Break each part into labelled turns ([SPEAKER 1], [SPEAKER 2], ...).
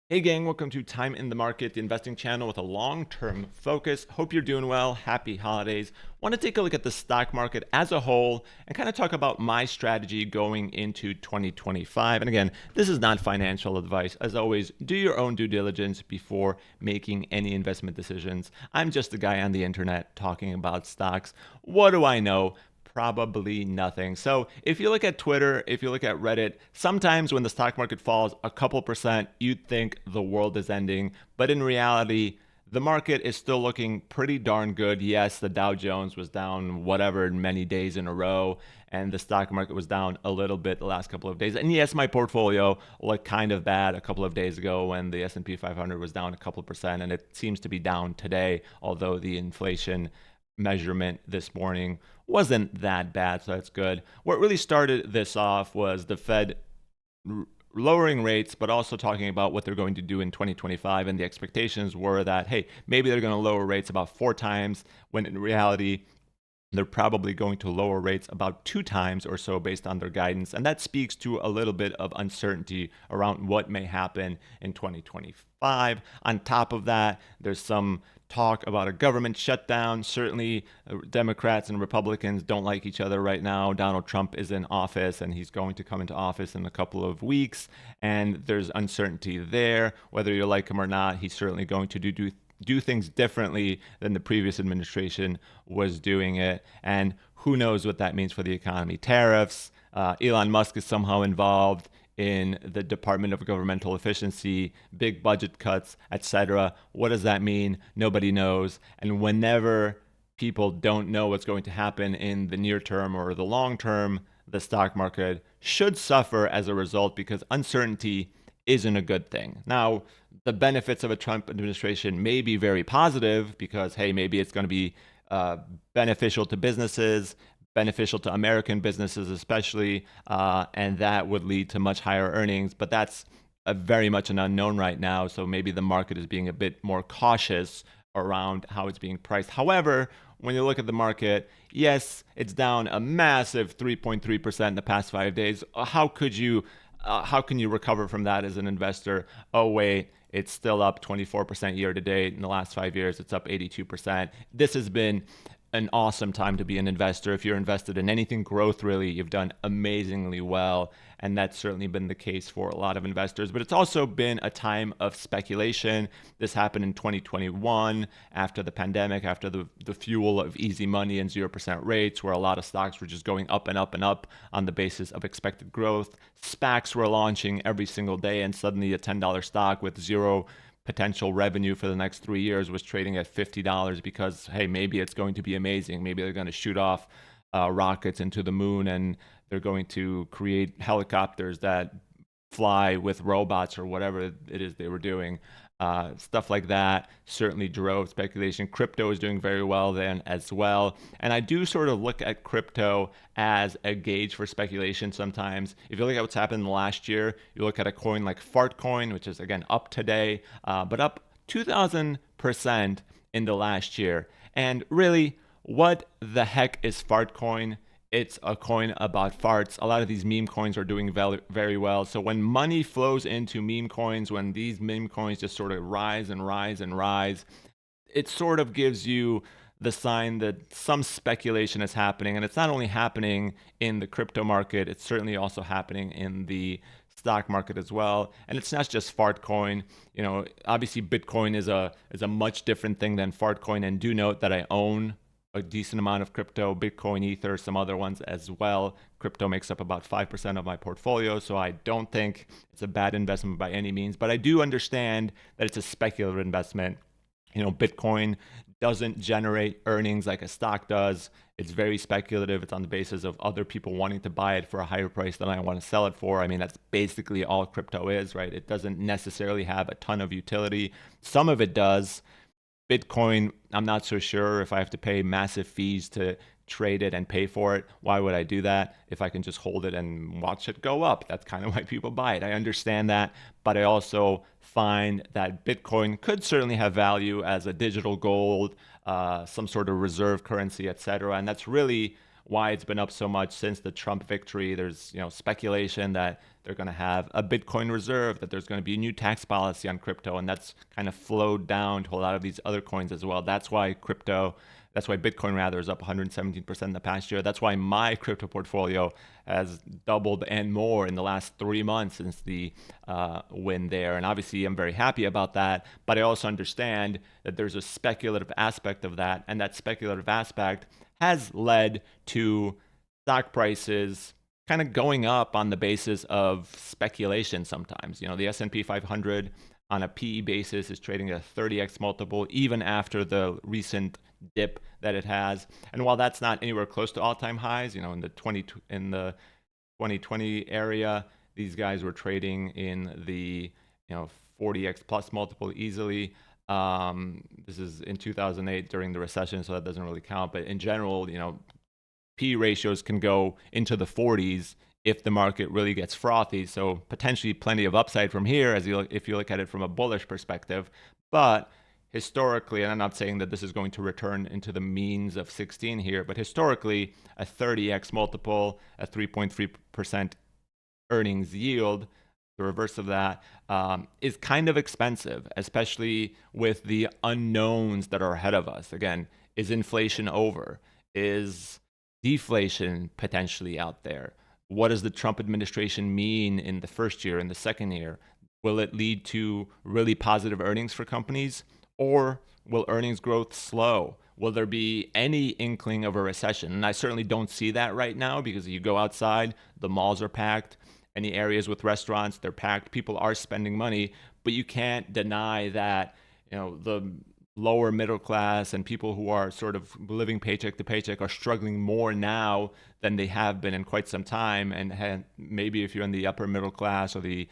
[SPEAKER 1] Hey gang, welcome to Time in the Market, the investing channel with a long-term focus. Hope you're doing well. Happy holidays. Want to take a look at the stock market as a whole and kind of talk about my strategy going into 2025. And again, this is not financial advice. As always, do your own due diligence before making any investment decisions. I'm just a guy on the internet talking about stocks. What do I know? Probably nothing. So if you look at Twitter, if you look at Reddit, sometimes when the stock market falls a couple percent, you'd think the world is ending. But in reality, the market is still looking pretty darn good. Yes, the Dow Jones was down whatever many days in a row, and the stock market was down a little bit the last couple of days. And yes, my portfolio looked kind of bad a couple of days ago when the S&P 500 was down a couple percent, and it seems to be down today, although the inflation measurement this morning wasn't that bad, so that's good. What really started this off was the Fed lowering rates, but also talking about what they're going to do in 2025. And the expectations were that, hey, maybe they're going to lower rates about 4 times, when in reality, they're probably going to lower rates about 2 times or so based on their guidance. And that speaks to a little bit of uncertainty around what may happen in 2025. On top of that, there's some talk about a government shutdown. Certainly, Democrats and Republicans don't like each other right now. Donald Trump is in office and he's going to come into office in a couple of weeks. And there's uncertainty there. Whether you like him or not, he's certainly going to do things differently than the previous administration was doing it. And who knows what that means for the economy. Tariffs, Elon Musk is somehow involved in the Department of Governmental Efficiency, big budget cuts, etc. What does that mean? Nobody knows. And whenever people don't know what's going to happen in the near term or the long term, the stock market should suffer as a result because uncertainty isn't a good thing. Now, the benefits of a Trump administration may be very positive because, hey, maybe it's going to be beneficial to businesses, beneficial to American businesses especially, and that would lead to much higher earnings. But that's very much an unknown right now. So maybe the market is being a bit more cautious around how it's being priced. However, when you look at the market, yes, it's down a massive 3.3% in the past 5 days. How can you recover from that as an investor? Oh, wait, it's still up 24% year to date. In the last 5 years, it's up 82%. This has been an awesome time to be an investor. If you're invested in anything growth, really, you've done amazingly well. And that's certainly been the case for a lot of investors. But it's also been a time of speculation. This happened in 2021 after the pandemic, after the fuel of easy money and 0% rates, where a lot of stocks were just going up and up and up on the basis of expected growth. SPACs were launching every single day, and suddenly a $10 stock with zero potential revenue for the next 3 years was trading at $50 because, hey, maybe it's going to be amazing. Maybe they're going to shoot off rockets into the moon and they're going to create helicopters that fly with robots or whatever it is they were doing. Stuff like that certainly drove speculation. Crypto is doing very well then as well. And I do sort of look at crypto as a gauge for speculation sometimes. If you look at what's happened in the last year, you look at a coin like Fartcoin, which is again up today, but up 2,000% in the last year. And really, what the heck is Fartcoin? It's a coin about farts. A lot of these meme coins are doing very well. So when money flows into meme coins, when these meme coins just sort of rise and rise and rise, it sort of gives you the sign that some speculation is happening. And it's not only happening in the crypto market, it's certainly also happening in the stock market as well. And it's not just Fartcoin. Obviously Bitcoin is a much different thing than Fartcoin. And do note that I own a decent amount of crypto, Bitcoin, Ether, some other ones as well. Crypto makes up about 5% of my portfolio, so I don't think it's a bad investment by any means, but I do understand that it's a speculative investment. Bitcoin doesn't generate earnings like a stock does. It's very speculative. It's on the basis of other people wanting to buy it for a higher price than I want to sell it for. I mean, that's basically all crypto is, right? It doesn't necessarily have a ton of utility. Some of it does. Bitcoin, I'm not so sure if I have to pay massive fees to trade it and pay for it. Why would I do that if I can just hold it and watch it go up? That's kind of why people buy it. I understand that, but I also find that Bitcoin could certainly have value as a digital gold, some sort of reserve currency, etc. And that's really why it's been up so much since the Trump victory. There's, speculation that they're going to have a Bitcoin reserve, that there's going to be a new tax policy on crypto, and that's kind of flowed down to a lot of these other coins as well. That's why Bitcoin rather is up 117% in the past year. That's why my crypto portfolio has doubled and more in the last 3 months since the win there. And obviously, I'm very happy about that. But I also understand that there's a speculative aspect of that. And that speculative aspect has led to stock prices kind of going up on the basis of speculation sometimes. The S&P 500 on a PE basis is trading at a 30x multiple, even after the recent dip that it has. And while that's not anywhere close to all-time highs, in the 2020 area, these guys were trading in the 40x plus multiple easily. This is in 2008 during the recession, so that doesn't really count. But in general, P ratios can go into the 40s if the market really gets frothy. So potentially plenty of upside from here if you look at it from a bullish perspective. But historically, and I'm not saying that this is going to return into the means of 16 here, but historically, a 30x multiple, a 3.3% earnings yield, the reverse of that, is kind of expensive, especially with the unknowns that are ahead of us. Again, is inflation over? Is deflation potentially out there? What does the Trump administration mean in the first year, in the second year? Will it lead to really positive earnings for companies? Or will earnings growth slow? Will there be any inkling of a recession? And I certainly don't see that right now, because you go outside, the malls are packed. Any areas with restaurants, they're packed. People are spending money, but you can't deny that, the lower middle class and people who are sort of living paycheck to paycheck are struggling more now than they have been in quite some time. And maybe if you're in the upper middle class or the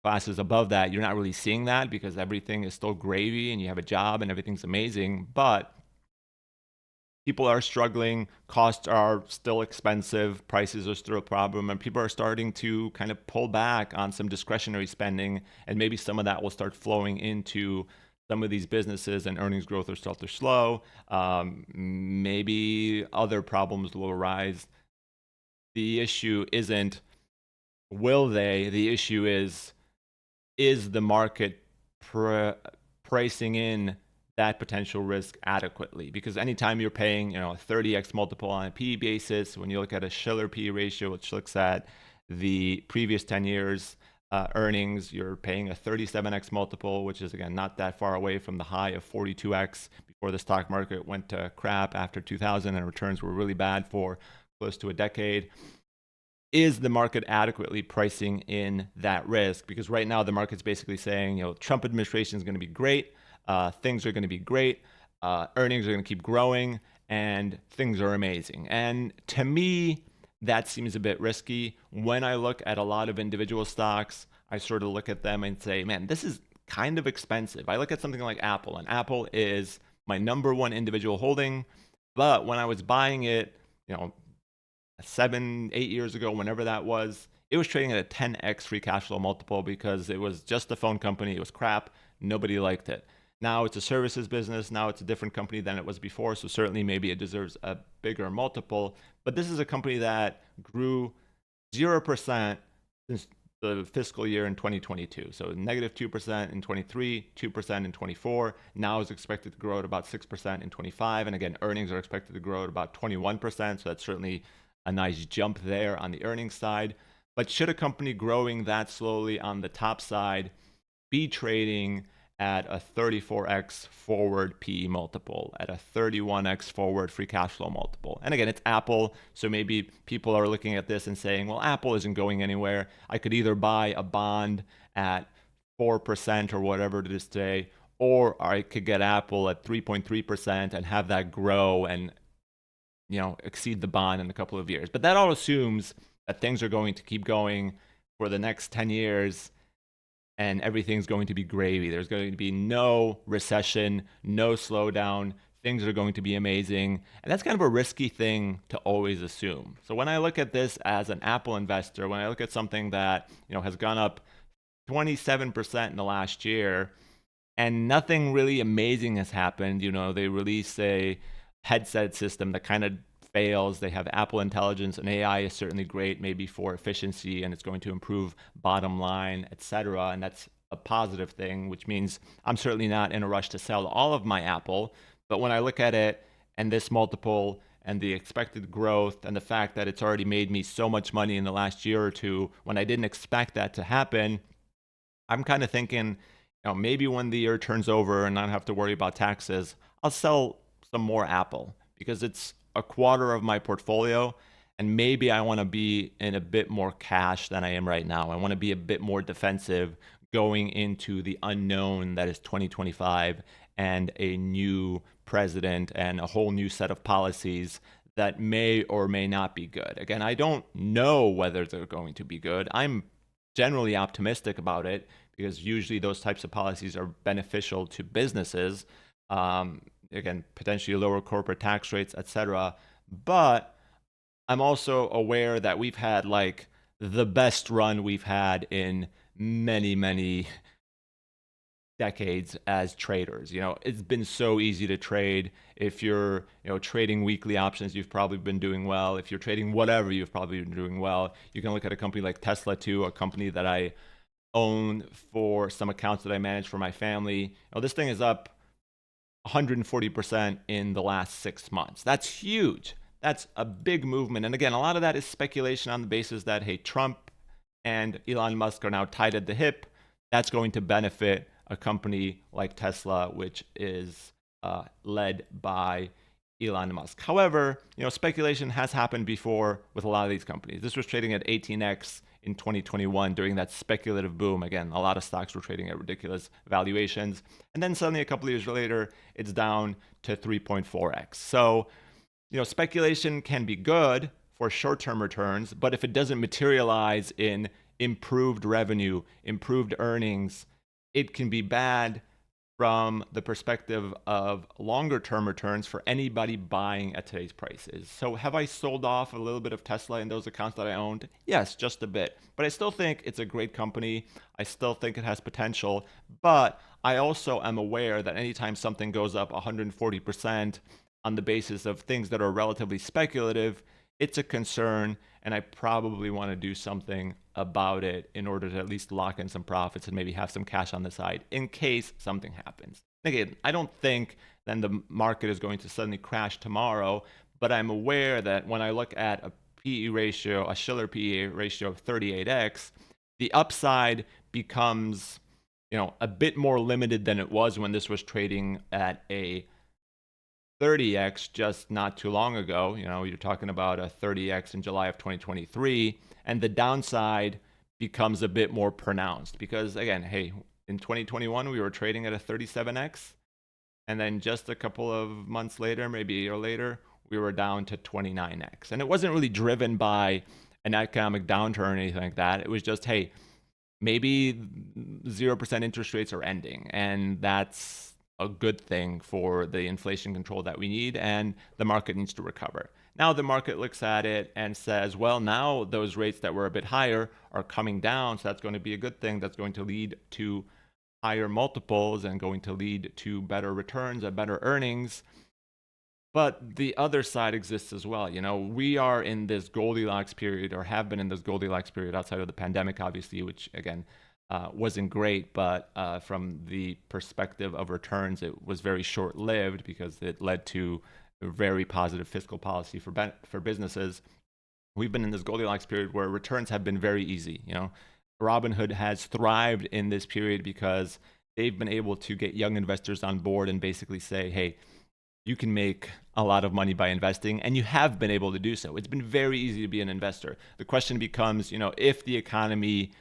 [SPEAKER 1] classes above that, you're not really seeing that because everything is still gravy and you have a job and everything's amazing. But people are struggling, costs are still expensive, prices are still a problem, and people are starting to kind of pull back on some discretionary spending, and maybe some of that will start flowing into some of these businesses, and earnings growth will start to slow. Maybe other problems will arise. The issue isn't will they, the issue is the market pricing in that potential risk adequately? Because anytime you're paying, a 30x multiple on a PE basis, when you look at a Shiller PE ratio, which looks at the previous 10 years earnings, you're paying a 37x multiple, which is, again, not that far away from the high of 42x before the stock market went to crap after 2000 and returns were really bad for close to a decade. Is the market adequately pricing in that risk? Because right now the market's basically saying, Trump administration is going to be great. Things are going to be great. Earnings are going to keep growing, and things are amazing. And to me, that seems a bit risky. When I look at a lot of individual stocks, I sort of look at them and say, man, this is kind of expensive. I look at something like Apple, and Apple is my number one individual holding. But when I was buying it, 7-8 years ago, whenever that was, it was trading at a 10x free cash flow multiple because it was just a phone company. It was crap. Nobody liked it. Now it's a services business. Now it's a different company than it was before. So certainly maybe it deserves a bigger multiple. But this is a company that grew 0% since the fiscal year in 2022. So negative 2% in 23, 2% in 24. Now is expected to grow at about 6% in 25. And again, earnings are expected to grow at about 21%. So that's certainly a nice jump there on the earnings side. But should a company growing that slowly on the top side be trading at a 34x forward PE multiple, at a 31x forward free cash flow multiple? And again, it's Apple, so maybe people are looking at this and saying, well, Apple isn't going anywhere. I could either buy a bond at 4% or whatever it is today, or I could get Apple at 3.3% and have that grow and exceed the bond in a couple of years. But that all assumes that things are going to keep going for the next 10 years and everything's going to be gravy. There's going to be no recession, no slowdown. Things are going to be amazing. And that's kind of a risky thing to always assume. So when I look at this as an Apple investor, when I look at something that, has gone up 27% in the last year and nothing really amazing has happened, they release a headset system that kind of fails. They have Apple Intelligence, and AI is certainly great, maybe for efficiency, and it's going to improve bottom line, etc. And that's a positive thing, which means I'm certainly not in a rush to sell all of my Apple. But when I look at it and this multiple and the expected growth and the fact that it's already made me so much money in the last year or two when I didn't expect that to happen, I'm kind of thinking, maybe when the year turns over and not have to worry about taxes, I'll sell some more Apple because it's a quarter of my portfolio. And maybe I want to be in a bit more cash than I am right now. I want to be a bit more defensive going into the unknown that is 2025 and a new president and a whole new set of policies that may or may not be good. Again, I don't know whether they're going to be good. I'm generally optimistic about it because usually those types of policies are beneficial to businesses. Again, potentially lower corporate tax rates, etc. But I'm also aware that we've had like the best run we've had in many, many decades as traders. It's been so easy to trade. If you're, trading weekly options, you've probably been doing well. If you're trading whatever, you've probably been doing well. You can look at a company like Tesla too, a company that I own for some accounts that I manage for my family. This thing is up 140% in the last 6 months. That's huge. That's a big movement. And again, a lot of that is speculation on the basis that, hey, Trump and Elon Musk are now tied at the hip. That's going to benefit a company like Tesla, which is led by Elon Musk. However, speculation has happened before with a lot of these companies. This was trading at 18x in 2021 during that speculative boom. Again, a lot of stocks were trading at ridiculous valuations. And then suddenly a couple of years later, it's down to 3.4x. So, speculation can be good for short-term returns, but if it doesn't materialize in improved revenue, improved earnings, it can be bad from the perspective of longer term returns for anybody buying at today's prices. So have I sold off a little bit of Tesla in those accounts that I owned? Yes, just a bit. But I still think it's a great company. I still think it has potential. But I also am aware that anytime something goes up 140% on the basis of things that are relatively speculative, it's a concern, and I probably want to do something about it in order to at least lock in some profits and maybe have some cash on the side in case something happens. Again, I don't think then the market is going to suddenly crash tomorrow, but I'm aware that when I look at a PE ratio, a Schiller PE ratio of 38x, the upside becomes, a bit more limited than it was when this was trading at a 30x just not too long ago. You're talking about a 30x in July of 2023, and the downside becomes a bit more pronounced because, again, hey, in 2021 we were trading at a 37x, and then just a couple of months later, maybe a year later, we were down to 29x. And it wasn't really driven by an economic downturn or anything like that. It was just, hey, maybe 0% interest rates are ending, and that's a good thing for the inflation control that we need, and the market needs to recover. Now the market looks at it and says, well, now those rates that were a bit higher are coming down, so that's going to be a good thing. That's going to lead to higher multiples and going to lead to better returns and better earnings. But the other side exists as well. We are in this Goldilocks period, or have been in this Goldilocks period outside of the pandemic, obviously, which again, wasn't great, but from the perspective of returns, it was very short-lived because it led to a very positive fiscal policy for businesses. We've been in this Goldilocks period where returns have been very easy. Robinhood has thrived in this period because they've been able to get young investors on board and basically say, hey, you can make a lot of money by investing, and you have been able to do so. It's been very easy to be an investor. The question becomes, if the economy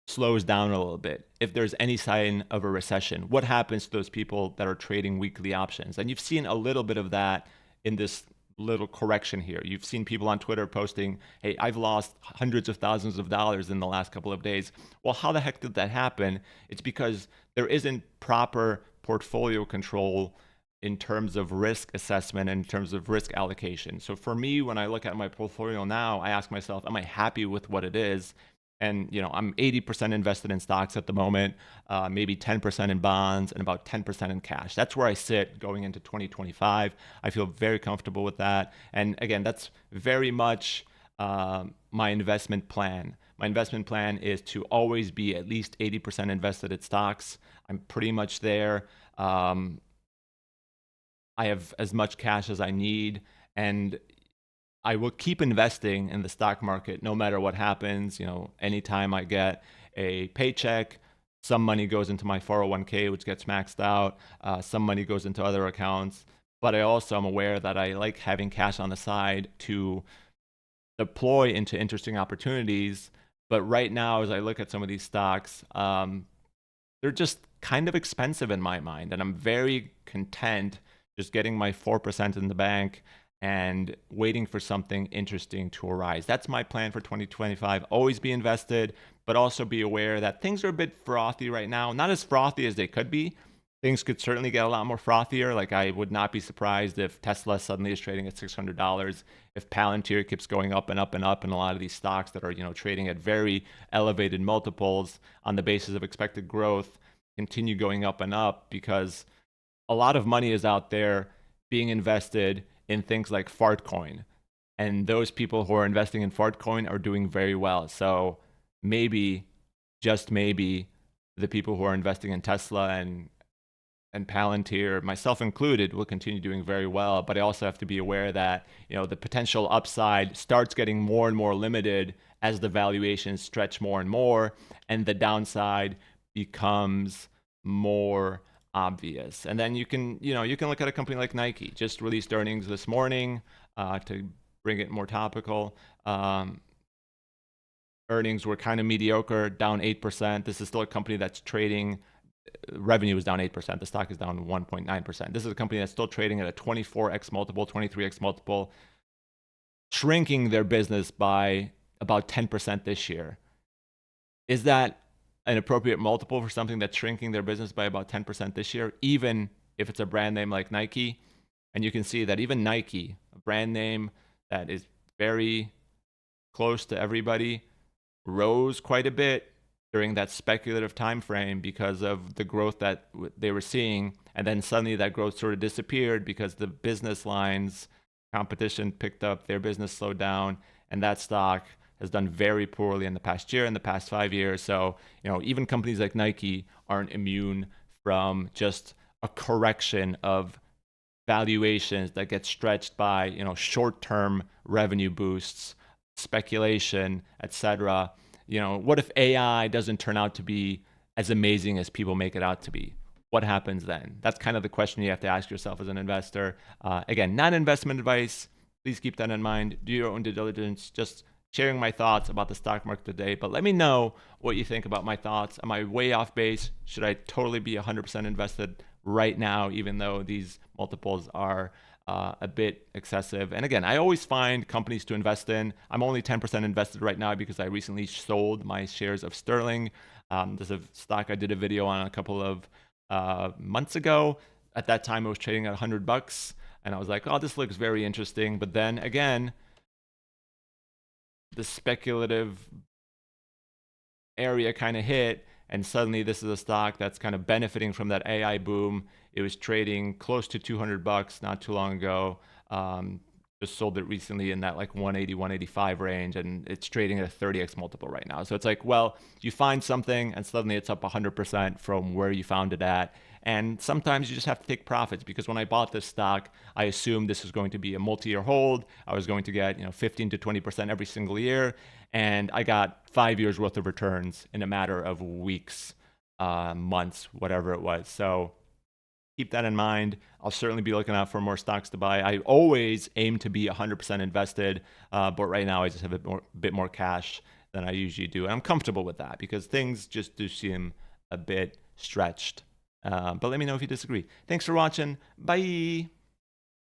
[SPEAKER 1] slows down a little bit, if there's any sign of a recession, what happens to those people that are trading weekly options? And you've seen a little bit of that in this little correction here. You've seen people on Twitter posting, hey, I've lost hundreds of thousands of dollars in the last couple of days. Well, how the heck did that happen? It's because there isn't proper portfolio control in terms of risk assessment and in terms of risk allocation. So for me, when I look at my portfolio now, I ask myself, am I happy with what it is? And I'm 80% invested in stocks at the moment, maybe 10% in bonds, and about 10% in cash. That's where I sit going into 2025. I feel very comfortable with that. And again, that's very much my investment plan. My investment plan is to always be at least 80% invested in stocks. I'm pretty much there. I have as much cash as I need, and I will keep investing in the stock market no matter what happens. Anytime I get a paycheck, some money goes into my 401k, which gets maxed out. Some money goes into other accounts. But I also am aware that I like having cash on the side to deploy into interesting opportunities. But right now, as I look at some of these stocks, they're just kind of expensive in my mind. And I'm very content just getting my 4% in the bank and waiting for something interesting to arise. That's my plan for 2025. Always be invested, but also be aware that things are a bit frothy right now. Not as frothy as they could be. Things could certainly get a lot more frothier. Like, I would not be surprised if Tesla suddenly is trading at $600, if Palantir keeps going up and up and up, and a lot of these stocks that are, trading at very elevated multiples on the basis of expected growth continue going up and up, because a lot of money is out there being invested in things like Fartcoin. And those people who are investing in Fartcoin are doing very well. So maybe, just maybe, the people who are investing in Tesla and Palantir, myself included, will continue doing very well. But I also have to be aware that the potential upside starts getting more and more limited as the valuations stretch more and more, and the downside becomes more obvious. And then you can look at a company like Nike. Just released earnings this morning, to bring it more topical. Earnings were kind of mediocre, down 8%. This is still a company that's trading. Revenue is down 8%. The stock is down 1.9%. This is a company that's still trading at a 24x multiple, 23x multiple, shrinking their business by about 10% this year. Is that an appropriate multiple for something that's shrinking their business by about 10% this year, even if it's a brand name like Nike? And you can see that even Nike, a brand name that is very close to everybody, rose quite a bit during that speculative time frame because of the growth that they were seeing. And then suddenly that growth sort of disappeared because the business lines competition picked up, their business slowed down, and that stock has done very poorly in the past year, in the past 5 years. So, even companies like Nike aren't immune from just a correction of valuations that get stretched by, short-term revenue boosts, speculation, etc. What if AI doesn't turn out to be as amazing as people make it out to be? What happens then? That's kind of the question you have to ask yourself as an investor. Again, not investment advice. Please keep that in mind. Do your own due diligence. Just sharing my thoughts about the stock market today. But let me know what you think about my thoughts. Am I way off base? Should I totally be 100% invested right now, even though these multiples are a bit excessive? And again, I always find companies to invest in. I'm only 10% invested right now because I recently sold my shares of Sterling. This is a stock I did a video on a couple of months ago. At that time, it was trading at $100, and I was like, oh, this looks very interesting. But then again, the speculative area kind of hit, and suddenly this is a stock that's kind of benefiting from that AI boom. It was trading close to $200 not too long ago. Just sold it recently in that like 180, 185 range, and it's trading at a 30x multiple right now. So it's like, well, you find something and suddenly it's up 100% from where you found it at. And sometimes you just have to take profits, because when I bought this stock, I assumed this was going to be a multi-year hold. I was going to get 15 to 20% every single year, and I got 5 years worth of returns in a matter of weeks, months, whatever it was. So keep that in mind. I'll certainly be looking out for more stocks to buy. I always aim to be 100% invested, but right now I just have a bit more cash than I usually do. And I'm comfortable with that because things just do seem a bit stretched. But let me know if you disagree. Thanks for watching. Bye.